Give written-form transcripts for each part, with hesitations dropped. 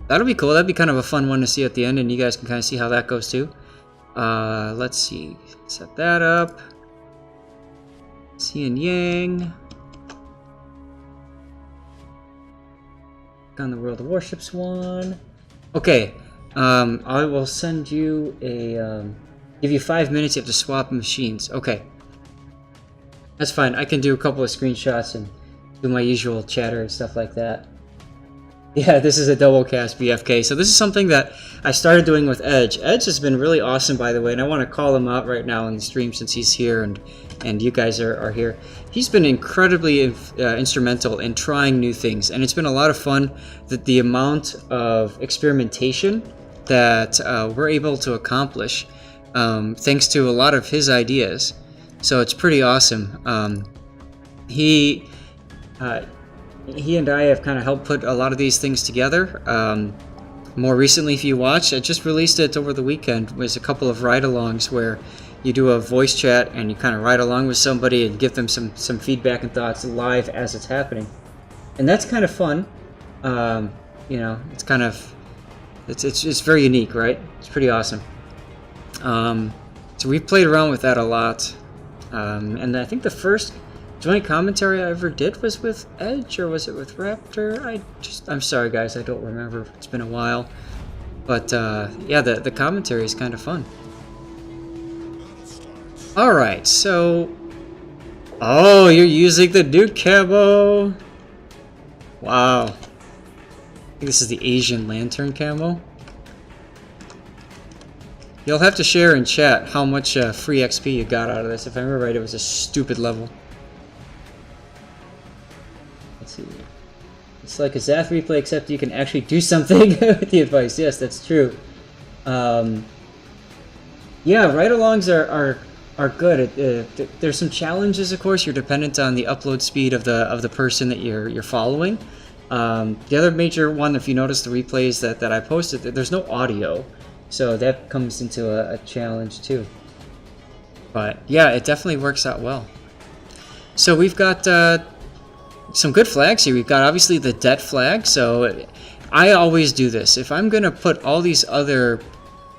That'll be cool. That'd be kind of a fun one to see at the end, and you guys can kind of see how that goes too. Let's see. Set that up. Hsienyang. On the World of Warships one. Okay. I will send you a... give you 5 minutes. You have to swap machines. Okay. That's fine. I can do a couple of screenshots and do my usual chatter and stuff like that. Yeah, this is a double cast BFK. So this is something that I started doing with Edge. Edge has been really awesome, by the way, and I want to call him out right now in the stream since he's here and you guys are here. He's been incredibly instrumental in trying new things, and it's been a lot of fun. That the amount of experimentation that we're able to accomplish thanks to a lot of his ideas. So it's pretty awesome. He and I have kind of helped put a lot of these things together. More recently, if you watch, I just released it over the weekend. It was a couple of ride-alongs where you do a voice chat and you kind of ride along with somebody and give them some feedback and thoughts live as it's happening. And that's kind of fun. You know, it's kind of... It's very unique, right? It's pretty awesome. So we've played around with that a lot. And I think the first joint commentary I ever did was with Edge, or was it with Raptor? I'm sorry guys, I don't remember. It's been a while. But yeah, the commentary is kind of fun. Alright, so... Oh, you're using the new camo! Wow. I think this is the Asian Lantern camo. You'll have to share in chat how much free XP you got out of this. If I remember right, it was a stupid level. Let's see. It's like a Zath replay, except you can actually do something with the advice. Yes, that's true. Yeah, ride-alongs are good. There's some challenges, of course. You're dependent on the upload speed of the person that you're following. The other major one, if you notice the replays that I posted, there's no audio. So that comes into a challenge too. But yeah, it definitely works out well. So we've got some good flags here. We've got obviously the det flag. So I always do this. If I'm going to put all these other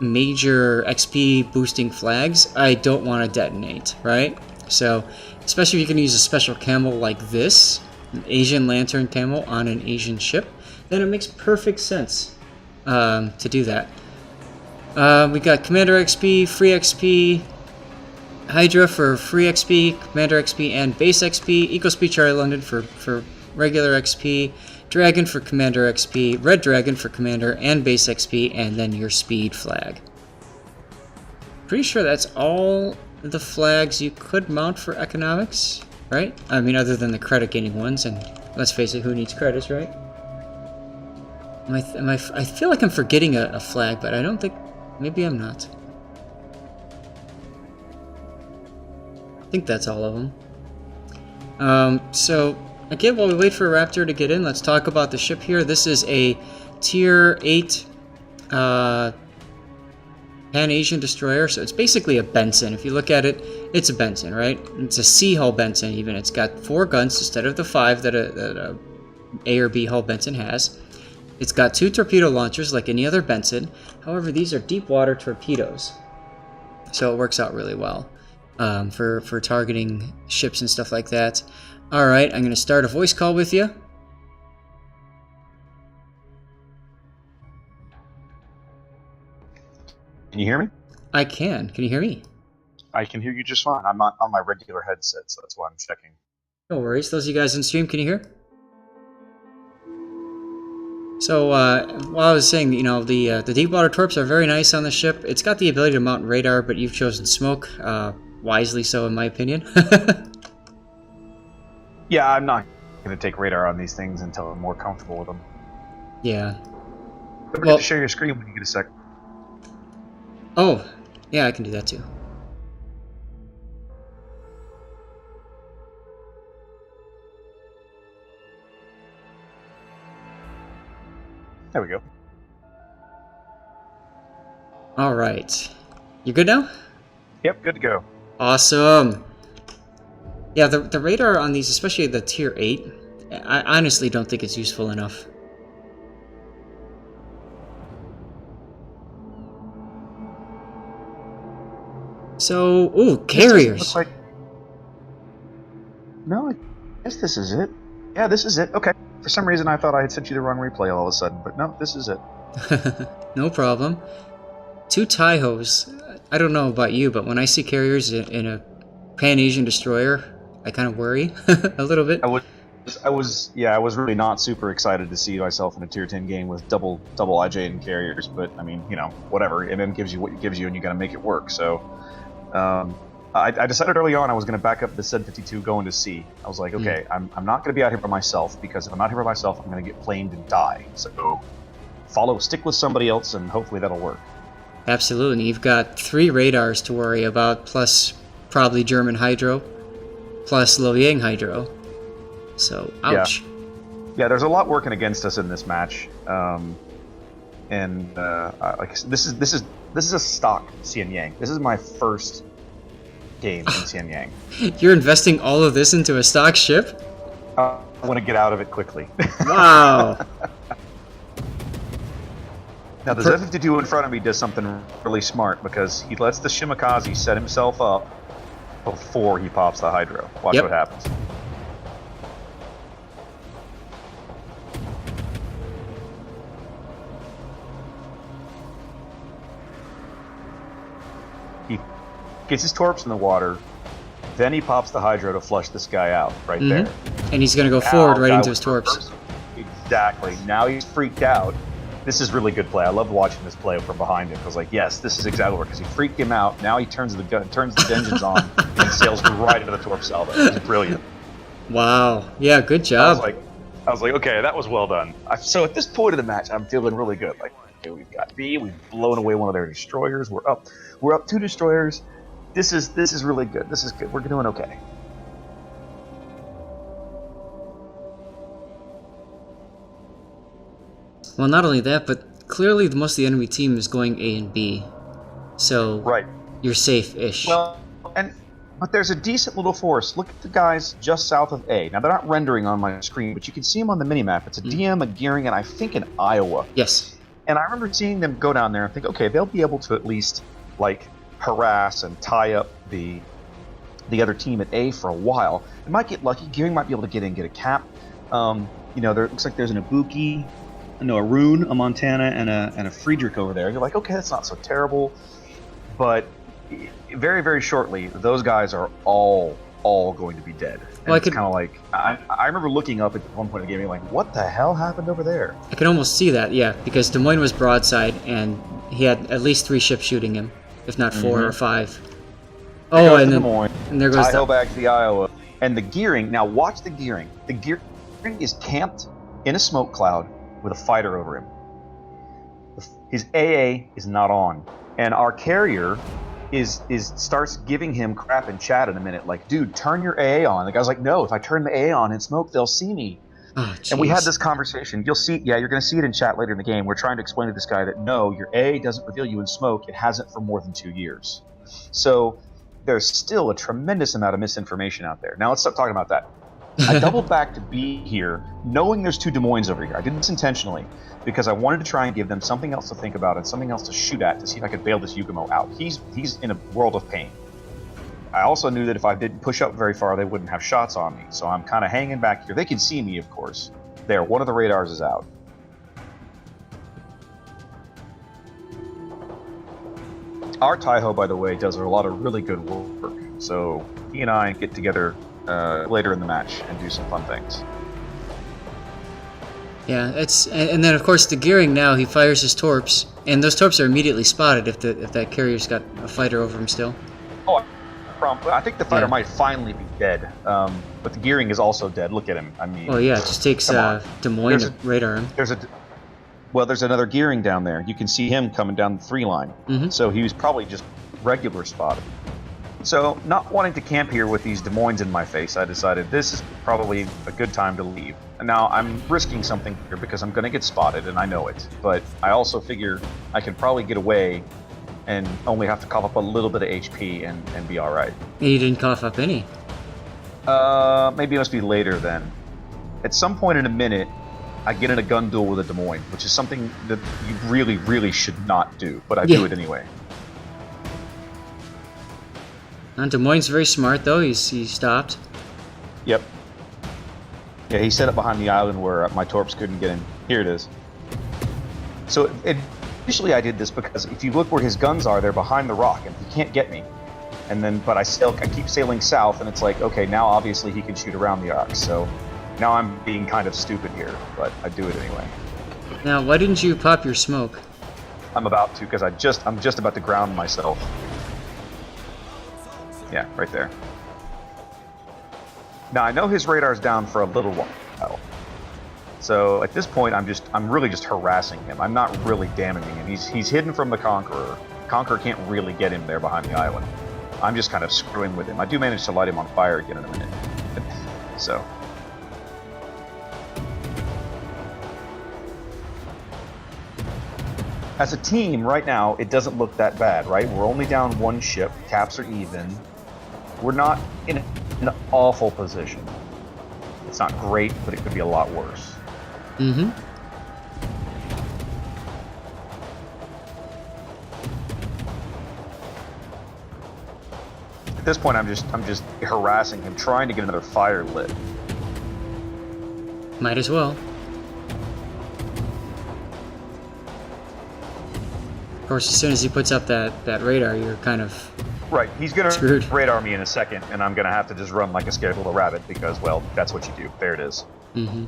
major XP boosting flags, I don't want to detonate, right? So especially if you can use a special camo like this, an Asian Lantern camo on an Asian ship, then it makes perfect sense to do that. We got Commander XP, Free XP, Hydra for Free XP, Commander XP, and Base XP, Eco Speed Charlie London for regular XP, Dragon for Commander XP, Red Dragon for Commander and Base XP, and then your Speed flag. Pretty sure that's all the flags you could mount for economics, right? I mean, other than the credit gaining ones, and let's face it, who needs credits, right? I feel like I'm forgetting a flag, but I don't think... Maybe I'm not. I think that's all of them. So, again, while we wait for Raptor to get in, let's talk about the ship here. This is a Tier 8 Pan-Asian destroyer, so it's basically a Benson. If you look at it, it's a Benson, right? It's a C-hull Benson, even. It's got 4 guns instead of the 5 that a A or B hull Benson has. It's got 2 torpedo launchers like any other Benson. However, these are deep water torpedoes. So it works out really well for targeting ships and stuff like that. Alright, I'm going to start a voice call with you. Can you hear me? I can. Can you hear me? I can hear you just fine. I'm not on my regular headset, so that's why I'm checking. No worries. Those of you guys in stream, can you hear? So, while I was saying, you know, the deep water torps are very nice on the ship. It's got the ability to mount radar, but you've chosen smoke, wisely so in my opinion. Yeah, I'm not going to take radar on these things until I'm more comfortable with them. Yeah. Don't forget to share your screen when you get a sec. Oh, yeah, I can do that too. There we go. All right. You good now? Yep, good to go. Awesome. Yeah, the radar on these, especially the Tier 8, I honestly don't think it's useful enough. So, ooh, This carriers. doesn't look like... No, I guess this is it. Yeah, this is it. Okay. For some reason, I thought I had sent you the wrong replay all of a sudden, but no, this is it. No problem. 2 Taihos. I don't know about you, but when I see carriers in a Pan-Asian destroyer, I kind of worry a little bit. I was really not super excited to see myself in a tier 10 game with double IJ and carriers, but I mean, you know, whatever. MM gives you what it gives you, and you got to make it work. So, I decided early on I was going to back up the Sed 52 going to C. I was like, okay, I'm not going to be out here by myself, because if I'm out here by myself, I'm going to get flamed and die. So, stick with somebody else, and hopefully that'll work. Absolutely. You've got 3 radars to worry about, plus probably German Hydro, plus Loyang Hydro. So, ouch. Yeah, there's a lot working against us in this match. Like this is a stock Hsienyang. This is my first game in Hsienyang. You're investing all of this into a stock ship? I want to get out of it quickly. Wow. Now the Z52 in front of me does something really smart, because he lets the Shimakaze set himself up before he pops the Hydro. Watch what happens. He gets his torps in the water, then he pops the Hydro to flush this guy out right there. And he's going to go forward right into his torps. Exactly. Now he's freaked out. This is really good play. I love watching this play from behind him. I was like, yes, this is exactly because he freaked him out. Now he turns the engines on and sails right into the torp salvo. It was brilliant. Wow. Yeah, good job. I was like, okay, that was well done. So at this point of the match, I'm feeling really good. Like, okay, we've got B. We've blown away one of their destroyers. We're up 2 destroyers. This is really good. This is good. We're doing okay. Well, not only that, but clearly most of the enemy team is going A and B. So right. You're safe-ish. Well, but there's a decent little force. Look at the guys just south of A. Now, they're not rendering on my screen, but you can see them on the minimap. It's a DM, a Gearing, and I think an Iowa. Yes. And I remember seeing them go down there and think, okay, they'll be able to at least, like, harass and tie up the other team at A for a while. They might get lucky. Gearing might be able to get in, get a cap. There looks like there's an Ibuki, a Rune, a Montana, and a Friedrich over there. You're like, okay, that's not so terrible. But very, very shortly, those guys are all going to be dead. And it's kind of like, I remember looking up at one point in the game and like, what the hell happened over there? I can almost see that, yeah, because Des Moines was broadside, and he had at least 3 ships shooting him, if not 4 or 5. Oh, and there goes the back to the Iowa. And the Gearing, now watch the Gearing. The Gearing is camped in a smoke cloud with a fighter over him. His AA is not on. And our carrier starts giving him crap in chat in a minute, like, dude, turn your AA on. The guy's like, no, if I turn the AA on in smoke, they'll see me. Oh, and we had this conversation. You'll see, you're going to see it in chat later in the game. We're trying to explain to this guy that, no, your AA doesn't reveal you in smoke. It hasn't for more than 2 years. So there's still a tremendous amount of misinformation out there. Now let's stop talking about that. I doubled back to B here, knowing there's 2 Des Moines over here. I did this intentionally because I wanted to try and give them something else to think about and something else to shoot at to see if I could bail this Yugumo out. He's in a world of pain. I also knew that if I didn't push up very far, they wouldn't have shots on me. So I'm kind of hanging back here. They can see me, of course. There, one of the radars is out. Our Taiho, by the way, does a lot of really good work. So he and I get together later in the match and do some fun things. Yeah, and then of course the Gearing now, he fires his torps, and those torps are immediately spotted if that carrier's got a fighter over him still. Oh, I think the fighter might finally be dead, but the Gearing is also dead. Look at him. I mean, well, yeah, it just takes Des Moines to radar him. There's another Gearing down there. You can see him coming down the 3 line. So he was probably just regular spotted. So, not wanting to camp here with these Des Moines in my face, I decided this is probably a good time to leave. Now, I'm risking something here because I'm going to get spotted, and I know it. But I also figure I can probably get away and only have to cough up a little bit of HP and be alright. You didn't cough up any. Maybe it must be later then. At some point in a minute, I get in a gun duel with a Des Moines, which is something that you really, really should not do, but I do it anyway. Des Moines very smart though. He stopped. Yep. Yeah, he set up behind the island where my torps couldn't get in. Here it is. So initially I did this because if you look where his guns are, they're behind the rock, and he can't get me. And then, but I keep sailing south, and it's like, okay, now obviously he can shoot around the arc. So now I'm being kind of stupid here, but I do it anyway. Now, why didn't you pop your smoke? I'm about to, because I'm just about to ground myself. Yeah, right there. Now I know his radar's down for a little while. So at this point, I'm really just harassing him. I'm not really damaging him. He's hidden from the Conqueror. Conqueror can't really get him there behind the island. I'm just kind of screwing with him. I do manage to light him on fire again in a minute. So. As a team, right now, it doesn't look that bad, right? We're only down one ship. Caps are even. We're not in an awful position. It's not great, but it could be a lot worse. Mm-hmm. At this point, I'm just harassing him, trying to get another fire lit. Might as well. Of course, as soon as he puts up that radar, you're kind of right. He's gonna screwed. Radar me in a second, and I'm gonna have to just run like a scared little rabbit because, well, that's what you do. There it is. Mm-hmm.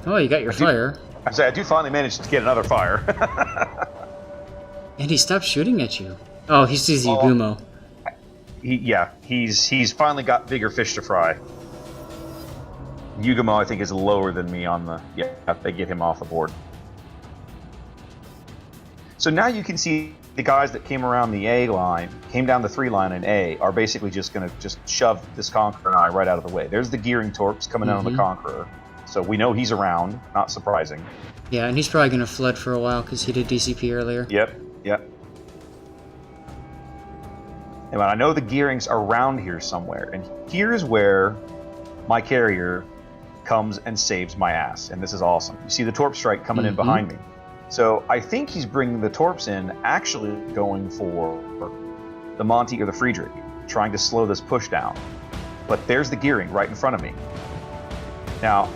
Oh, you got your fire. I do finally manage to get another fire. And he stopped shooting at you. Oh, he sees the Yugumo. He's finally got bigger fish to fry. Yugumo, I think, is lower than me on the... Yeah, they get him off the board. So now you can see the guys that came around the A line, came down the 3 line in A, are basically just going to shove this Conqueror and I right out of the way. There's the gearing torps coming out of the Conqueror. So we know he's around, not surprising. Yeah, and he's probably going to flood for a while because he did DCP earlier. Yep. And I know the gearing's around here somewhere, and here's where my carrier comes and saves my ass, and this is awesome. You see the torp strike coming in behind me. So I think he's bringing the torps in, actually going for the Monty or the Friedrich, trying to slow this push down. But there's the gearing right in front of me. Now,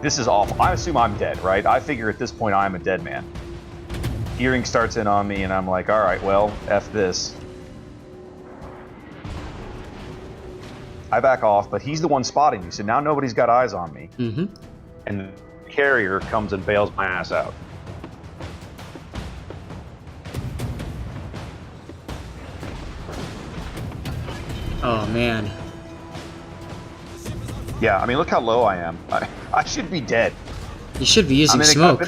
this is awful. I assume I'm dead, right? I figure at this point I'm a dead man. Gearing starts in on me, and I'm like, all right, well, F this. I back off, but he's the one spotting me, so now nobody's got eyes on me. And the carrier comes and bails my ass out. Oh, man. Yeah, I mean, look how low I am. I should be dead. You should be using smoke.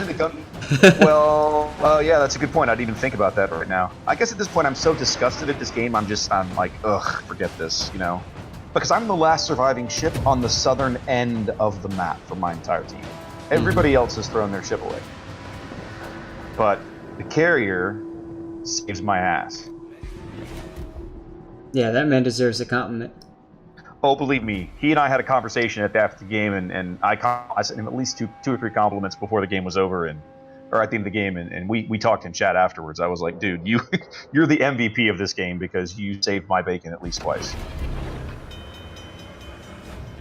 Well, yeah, that's a good point. I didn't even think about that right now. I guess at this point I'm so disgusted at this game, I'm like, ugh, forget this, you know? Because I'm the last surviving ship on the southern end of the map for my entire team. Everybody else has thrown their ship away. But the carrier saves my ass. Yeah, that man deserves a compliment. Oh, believe me, he and I had a conversation after the game, and I sent him at least two or three compliments before the game was over, or at the end of the game, and we talked in chat afterwards. I was like, dude, you're the MVP of this game because you saved my bacon at least twice.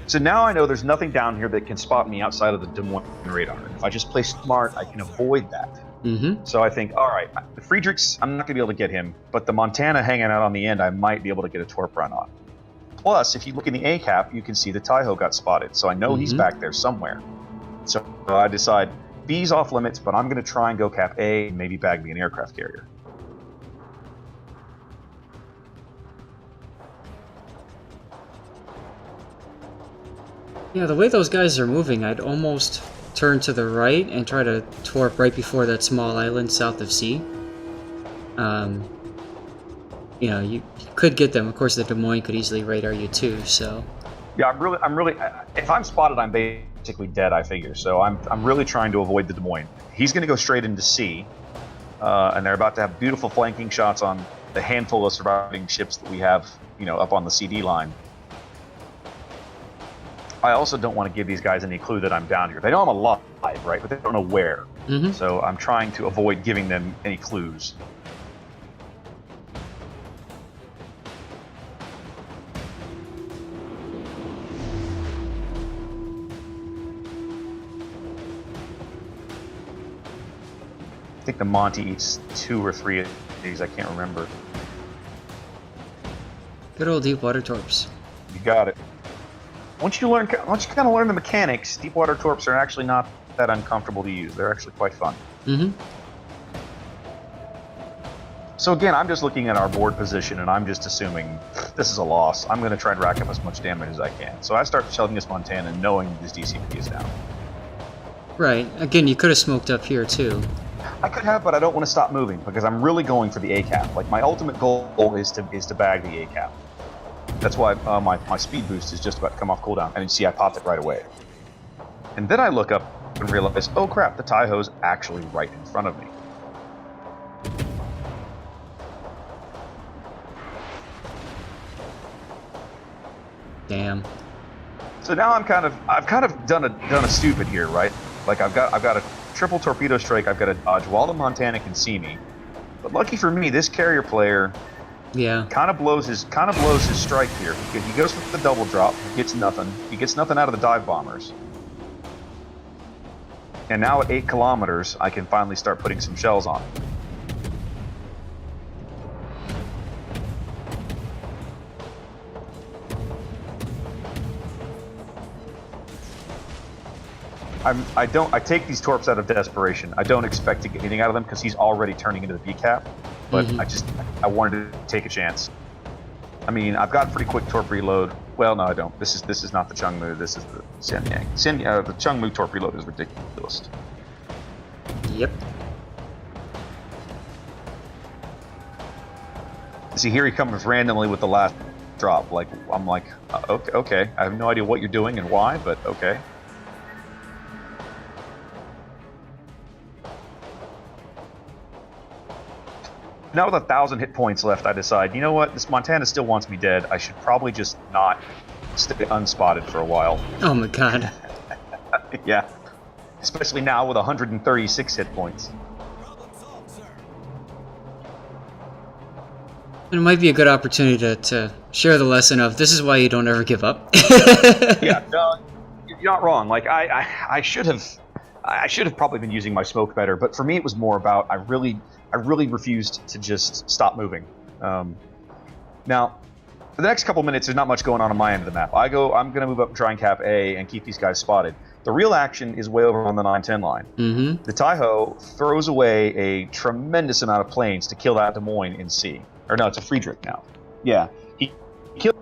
So now I know there's nothing down here that can spot me outside of the Des Moines radar. If I just play smart, I can avoid that. So I think, all right, the Friedrichs, I'm not going to be able to get him, but the Montana hanging out on the end, I might be able to get a torp run on. Plus, if you look in the A cap, you can see the Taiho got spotted, so I know he's back there somewhere. So I decide, B's off limits, but I'm going to try and go cap A and maybe bag me an aircraft carrier. Yeah, the way those guys are moving, I'd almost turn to the right and try to torp right before that small island south of C. You know, you could get them. Of course, the Des Moines could easily radar you too. So. Yeah, I'm really. If I'm spotted, I'm basically dead. I figure. So I'm really trying to avoid the Des Moines. He's going to go straight into C, and they're about to have beautiful flanking shots on the handful of surviving ships that we have, you know, up on the CD line. I also don't want to give these guys any clue that I'm down here. They know I'm alive, right? But they don't know where. So I'm trying to avoid giving them any clues. I think the Monty eats 2 or 3 of these. I can't remember. Good old deep water torps. You got it. Once you kind of learn the mechanics, deep water torps are actually not that uncomfortable to use. They're actually quite fun. So again, I'm just looking at our board position, and I'm just assuming this is a loss. I'm going to try and rack up as much damage as I can. So I start shelling this Montana, knowing this DCP is down. Right. Again, you could have smoked up here too. I could have, but I don't want to stop moving because I'm really going for the A cap. Like my ultimate goal is to bag the A cap. That's why my speed boost is just about to come off cooldown, and you see I popped it right away. And then I look up and realize, oh crap, the Taiho's actually right in front of me. Damn. So now I've kind of done a stupid here, right? Like I've got a triple torpedo strike. I've got to dodge while the Montana can see me. But lucky for me, this carrier player kind of blows his strike here. He goes for the double drop. He gets nothing. He gets nothing out of the dive bombers. And now at 8 kilometers, I can finally start putting some shells on him. I take these torps out of desperation. I don't expect to get anything out of them because he's already turning into the B cap. But I wanted to take a chance. I mean, I've got pretty quick torp reload. Well, no, I don't. This is not the Chungmu. This is the Hsienyang. The Chungmu torp reload is ridiculous. Yep. See, here he comes randomly with the last drop. Like I'm like, okay. I have no idea what you're doing and why, but okay. Now with 1,000 hit points left, I decide, you know what? This Montana still wants me dead. I should probably just not stay unspotted for a while. Oh my god. Yeah. Especially now with 136 hit points. It might be a good opportunity to share the lesson of this is why you don't ever give up. Yeah, no, you're not wrong. Like I should have probably been using my smoke better, but for me it was more about I really refused to just stop moving. Now, for the next couple minutes, there's not much going on my end of the map. I'm going to move up and try and cap A and keep these guys spotted. The real action is way over on the 910 line. The Taiho throws away a tremendous amount of planes to kill that Des Moines in C. Or no, it's a Friedrich now. Yeah, he killed.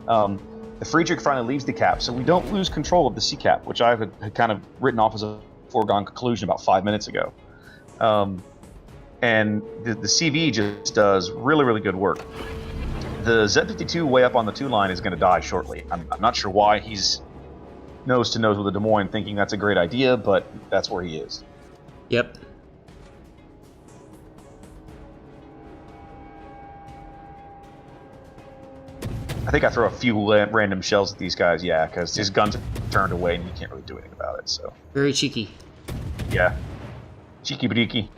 The Friedrich finally leaves the cap, so we don't lose control of the C cap, which I had kind of written off as a foregone conclusion about 5 minutes ago. And the CV just does really good work. The Z52 way up on the 2 line is going to die shortly. I'm not sure why he's nose to nose with the Des Moines thinking that's a great idea, but that's where he is. Yep. I think I throw a few random shells at these guys, yeah, because his guns are turned away and you can't really do anything about it, so. Very cheeky. Yeah. Cheeky badiki.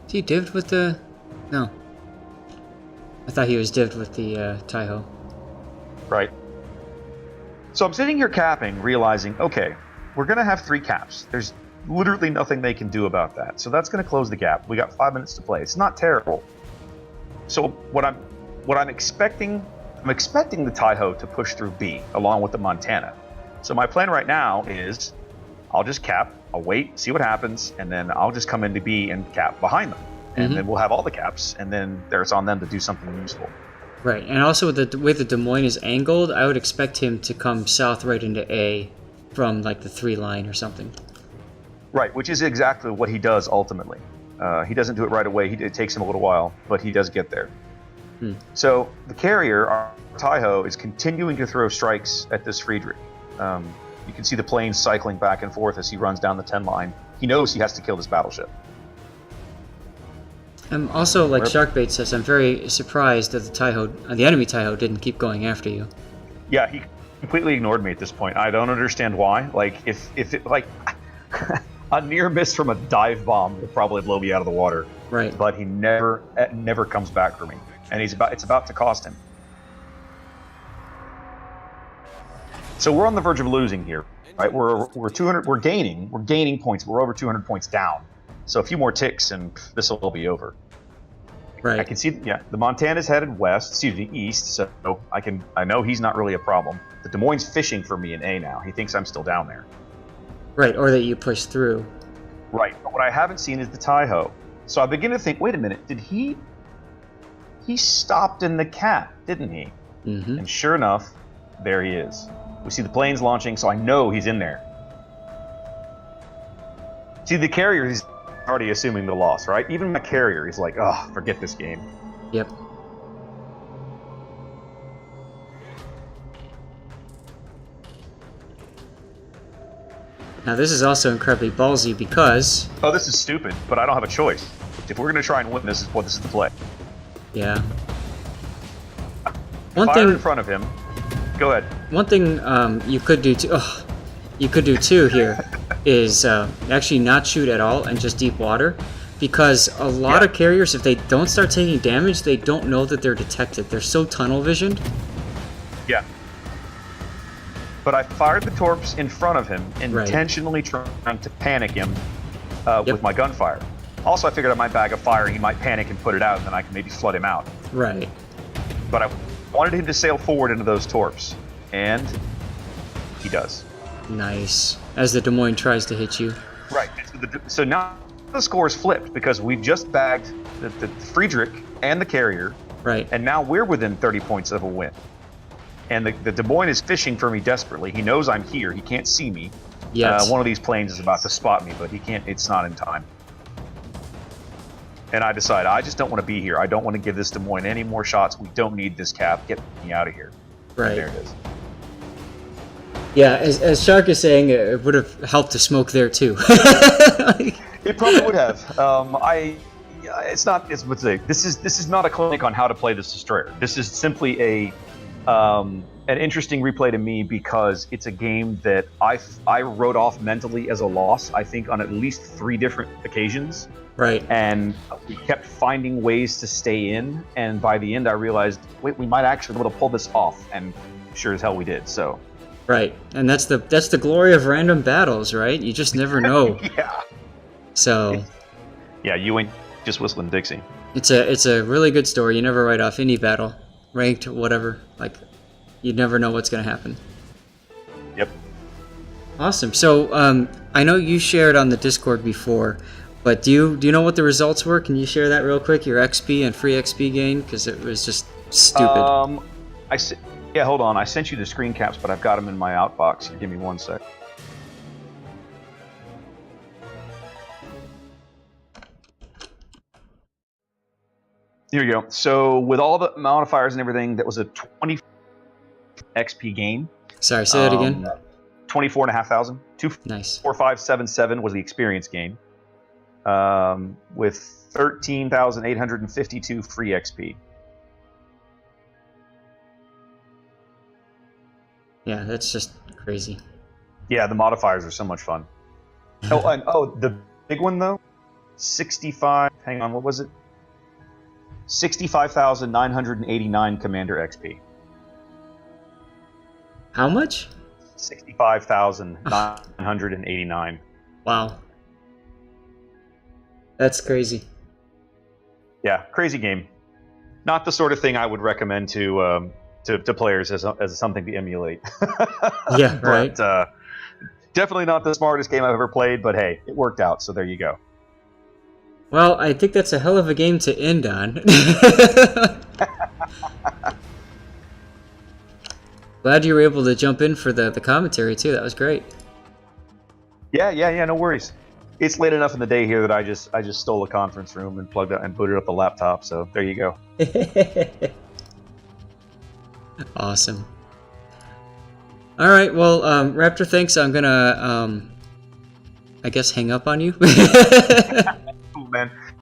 Is he divved with the... No. I thought he was divved with the Taiho. Right. So I'm sitting here capping, realizing, okay, we're going to have 3 caps. There's literally nothing they can do about that. So that's going to close the gap. We got 5 minutes to play. It's not terrible. So what I'm expecting, I'm expecting the Taiho to push through B along with the Montana. So my plan right now is I'll just cap, I'll wait, see what happens, and then I'll just come into B and cap behind them. And then we'll have all the caps, and then it's on them to do something useful. Right, and also with the way the Des Moines is angled, I would expect him to come south right into A from like the 3 line or something. Right, which is exactly what he does ultimately. He doesn't do it right away. It takes him a little while, but he does get there. So the carrier, our Taiho, is continuing to throw strikes at this Friedrich. You can see the planes cycling back and forth as he runs down the 10 line. He knows he has to kill this battleship. I'm also, like Sharkbait says, I'm very surprised that the enemy Taiho didn't keep going after you. Yeah, he completely ignored me at this point. I don't understand why. Like, if it, like, a near miss from a dive bomb would probably blow me out of the water. Right. But he never comes back for me. And it's about to cost him. So we're on the verge of losing here, right? We're gaining points. We're over 200 points down. So a few more ticks and this will be over. Right. I can see, the Montana's headed west, east, so I know he's not really a problem. The Des Moines fishing for me in A now. He thinks I'm still down there. Right, or that you push through. Right, but what I haven't seen is the Taiho. So I begin to think, wait a minute, did he stopped in the cap, didn't he? Mm-hmm. And sure enough, there he is. We see the planes launching, so I know he's in there. See, the carrier is already assuming the loss, right? Even my carrier, he's like, oh, forget this game. Yep. Now this is also incredibly ballsy because... Oh, this is stupid, but I don't have a choice. If we're going to try and win, this is the play. Yeah. One thing in front of him. Go ahead. One thing you could do too here is actually not shoot at all and just deep water, because a lot of carriers, if they don't start taking damage, they don't know that they're detected. They're so tunnel visioned. Yeah. But I fired the torps in front of him, intentionally trying to panic him with my gunfire. Also, I figured I might bag a fire, he might panic and put it out, and then I can maybe flood him out. Right. But I wanted him to sail forward into those torps, and he does. Nice. As the Des Moines tries to hit you. Right. So now the score is flipped, because we've just bagged the Friedrich and the carrier, right? And now we're within 30 points of a win. And the Des Moines is fishing for me desperately. He knows I'm here. He can't see me. Yes. One of these planes is about to spot me, but he can't. It's not in time. And I decide I just don't want to be here. I don't want to give this Des Moines any more shots. We don't need this cap. Get me out of here. Right. And there it is. Yeah, as Shark is saying, it would have helped to smoke there too. It probably would have. It's not. This is not a clinic on how to play this destroyer. This is simply an interesting replay to me, because it's a game that I wrote off mentally as a loss, I think, on at least 3 different occasions. Right. And we kept finding ways to stay in, and by the end I realized, wait, we might actually be able to pull this off, and sure as hell we did. So. Right, and that's the glory of random battles, right? You just never know. Yeah. So. Yeah, you ain't just whistling Dixie. It's a really good story. You never write off any battle, ranked, whatever. Like, you never know what's going to happen. Yep. Awesome. So I know you shared on the Discord before, but do you know what the results were? Can you share that real quick? Your XP and free XP gain, because it was just stupid. Yeah, hold on. I sent you the screen caps, but I've got them in my outbox. Give me one sec. Here we go. So with all the modifiers and everything, that was a 20 XP gain. Sorry, say that again. 24,500. Nice. 24577 was the experience gain. With 13,852 free XP. Yeah, that's just crazy. Yeah, the modifiers are so much fun. The big one though, 65. Hang on, what was it? 65,989 Commander XP. How much? 65,989. Wow. That's crazy. Yeah, crazy game. Not the sort of thing I would recommend to players as something to emulate. Yeah, right. But definitely not the smartest game I've ever played, but hey, it worked out, so there you go. Well, I think that's a hell of a game to end on. Glad you were able to jump in for the commentary too. That was great. Yeah, no worries. It's late enough in the day here that I just stole a conference room and plugged it and booted up the laptop, so there you go. Awesome. All right. Well, Raptor, thanks. I'm gonna, I guess, hang up on you. Oh, man.